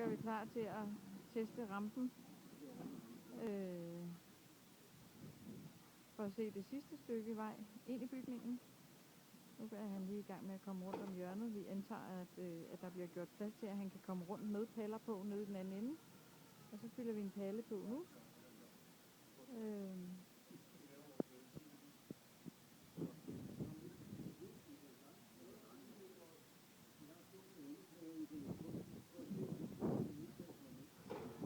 gør vi klar til at teste rampen. For at se det sidste stykke vej ind i bygningen. Nu er han lige i gang med at komme rundt om hjørnet. Vi antager, at der bliver gjort plads til, at han kan komme rundt med paller på nede i den anden ende. Og så fylder vi en palle på nu.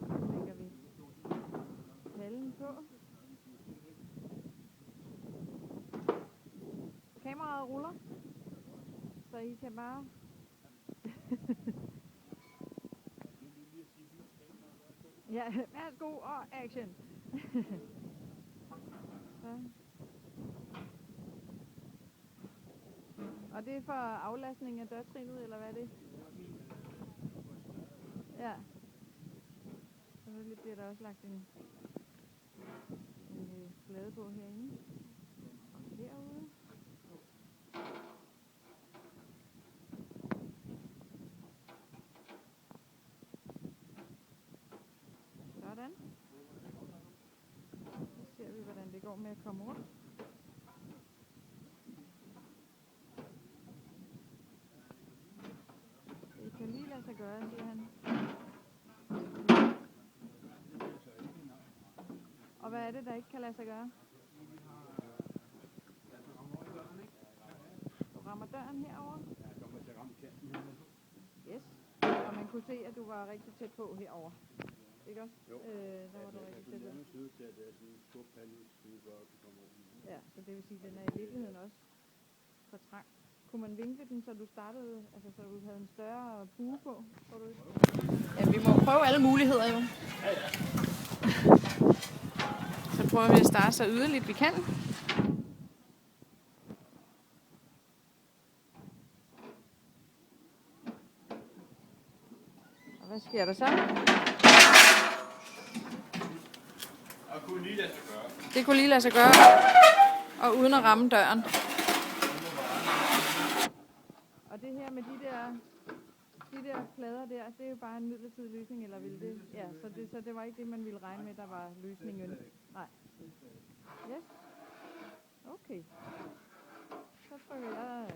Så lægger vi pallen på. Kameraet ruller, så I kan bare... Ja, værsgo og action. Så. Og det er for aflastning af dørtrinet, eller hvad er det? Ja. Selvfølgelig bliver der også lagt en plade på herinde. Og herude. Sådan. Så ser vi, hvordan det går med at komme rundt. Det kan lige lade sig gøre, siger han. Og hvad er det, der ikke kan lade sig gøre? Du rammer døren herover. Yes. Og man kunne se, at du var rigtig tæt på herover. Ikke også? Jo. Der var du rigtig tæt på. Ja, så det vil sige, at den er i virkeligheden også for trang. Kunne man vinkle den, så du startede, altså så du havde en større bue på? Tror du ikke? Ja, vi må prøve alle muligheder jo. Så prøver vi at starte så yderligt vi kan. Og hvad sker der så? Det kunne lige lade sig gøre, og uden at ramme døren. Og det her med de der plader der, det er jo bare en midlertidig løsning, eller vil det? Ja, så det var ikke det, man ville regne med, der var løsningen. Nej. Yes. Okay. Så trykker jeg